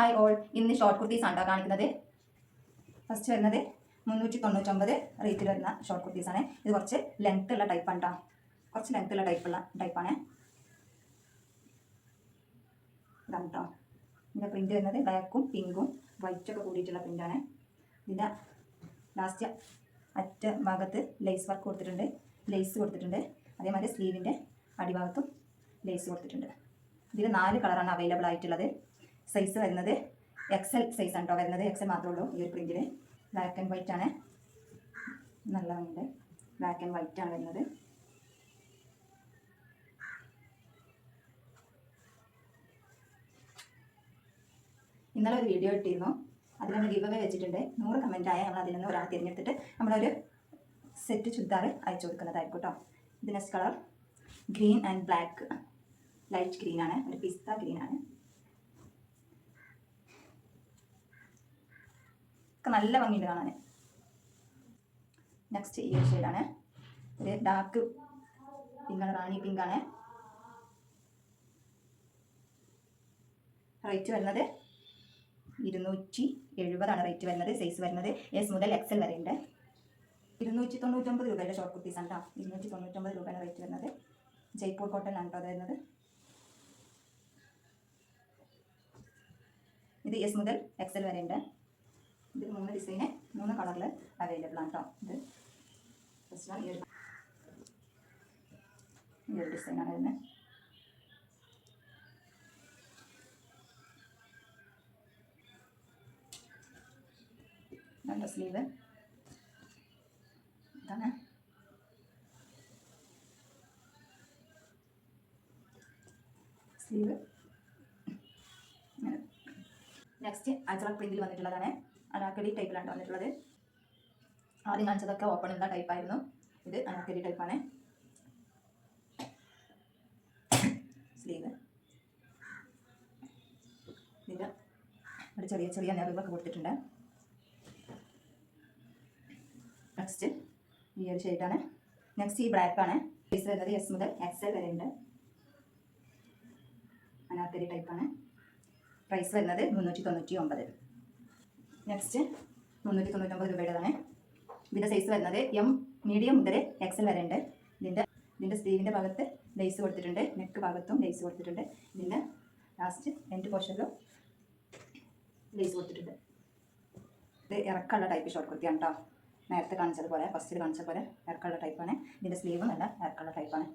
Hi all, ഇന്ന് short kurtis ആണ് കാണിക്കുന്നത്. ഫസ്റ്റ് വരുന്നത് 399 റേറ്റിൽ വരുന്ന ഷോർട്ട് കുർത്തീസാണ്. ഇത് കുറച്ച് ലെങ്ത് ഉള്ള ടൈപ്പാണ് കേട്ടോ. കുറച്ച് ലെങ്ത് ഉള്ള ടൈപ്പാണ് ഇതാണ് കേട്ടോ. ഇതിൻ്റെ പ്രിന്റ് വരുന്നത് ബ്ലാക്കും പിങ്കും വൈറ്റൊക്കെ കൂടിയിട്ടുള്ള പ്രിന്റാണ്. ഇതിൻ്റെ ലാസ്റ്റ് അറ്റ ഭാഗത്ത് ലേസ് വർക്ക് കൊടുത്തിട്ടുണ്ട്. അതേമാതിരി സ്ലീവിൻ്റെ അടിഭാഗത്തും ലേസ് കൊടുത്തിട്ടുണ്ട്. ഇതിൽ 4 കളറാണ് അവൈലബിൾ ആയിട്ടുള്ളത്. സൈസ് വരുന്നത് XL സൈസ് ആണ് കേട്ടോ വരുന്നത്. XL മാത്രമേ ഉള്ളൂ ഈ ഒരു പ്രിന്റിൽ. ബ്ലാക്ക് ആൻഡ് വൈറ്റ് ആണ്, നല്ല ഉണ്ട്. ബ്ലാക്ക് ആൻഡ് വൈറ്റ് ആണ് വരുന്നത്. ഇന്നലെ ഒരു വീഡിയോ ഇട്ടിരുന്നു, അതിൽ നമ്മൾ ഗിവ് അവേ വെച്ചിട്ടുണ്ട്. 100 കമൻറ്റ് ആയ നമ്മൾ അതിൽ നിന്ന് ഒരാൾ തിരഞ്ഞെടുത്തിട്ട് നമ്മളൊരു സെറ്റ് ചുരിദാർ അയച്ചു കൊടുക്കുന്നതായിരിക്കും കേട്ടോ. ഇത് next colour green and black, light green ആണ്, ഒരു പിസ്ത ഗ്രീൻ ആണ്. നല്ല ഭംഗിയുണ്ട് കാണാൻ. നെക്സ്റ്റ് ഈ ഒരു ഷെയ്ഡാണ്, ഒരു ഡാർക്ക് പിങ്കാണ്, റാണി പിങ്കാണ്. റേറ്റ് വരുന്നത് 270 റേറ്റ് വരുന്നത്. സൈസ് വരുന്നത് S മുതൽ XL വരെ ഉണ്ട്. 299 രൂപയുടെ ഷോർട്ട് കുർത്തീസാണ് കേട്ടോ. 299 രൂപയാണ് റേറ്റ് വരുന്നത്. ജയ്പൂർ കോട്ടൺ ആണ് കേട്ടോ അത് വരുന്നത്. ഇത് S മുതൽ XL വരെ ഉണ്ട്. ഇത് 3 ഡിസൈന് 3 കളറിൽ അവൈലബിൾ ആണ് കേട്ടോ. ഇത് ഫസ്റ്റ് ഈ ഒരു ഡിസൈനാണ് വരുന്നത്. നല്ല സ്ലീവ് ഇതാണ്. സ്ലീവ് നെക്സ്റ്റ് അജ്രക് പ്രിന്റിൽ വന്നിട്ടുള്ളതാണ്. അനാർക്കലി ടൈപ്പിലാണ് വന്നിട്ടുള്ളത്. ആദ്യം കാണിച്ചതൊക്കെ ഓപ്പൺ ഉള്ള ടൈപ്പായിരുന്നു. ഇത് അനാർക്കലി ടൈപ്പാണ്. സ്ലീവ് ഇതിൽ ഒരു ചെറിയ ചെറിയ നെറിവൊക്കെ കൊടുത്തിട്ടുണ്ട്. നെക്സ്റ്റ് ഈ ഒരു ഷെയ്ഡാണ്. നെക്സ്റ്റ് ഈ ബ്ലാക്കാണ്. സൈസ് വരുന്നത് S മുതൽ XL വരെ ഉണ്ട്. അനാർക്കലി ടൈപ്പാണ്. പ്രൈസ് വരുന്നത് 399. നെക്സ്റ്റ് 399 രൂപയുടേതാണ്. ഇതിൻ്റെ സൈസ് വരുന്നത് M മീഡിയം മുതൽ XL വരെ ഉണ്ട്. ഇതിൻ്റെ സ്ലീവിൻ്റെ ഭാഗത്ത് ലേസ് കൊടുത്തിട്ടുണ്ട്, നെക്ക് ഭാഗത്തും ലേസ് കൊടുത്തിട്ടുണ്ട്. ഇതിൻ്റെ ലാസ്റ്റ് എൻഡ് പോർഷനിലും ലേസ് കൊടുത്തിട്ടുണ്ട്. ഇത് ഇറക്കമുള്ള ടൈപ്പ് ഷോർട്ട് കുർത്തിയാണ് കേട്ടോ. നേരത്തെ കാണിച്ചതുപോലെ, ഫസ്റ്റിൽ കാണിച്ച പോലെ ഇറക്കമുള്ള ടൈപ്പാണ്. ഇതിൻ്റെ സ്ലീവ് നല്ല ഇറക്കമുള്ള ടൈപ്പാണ്.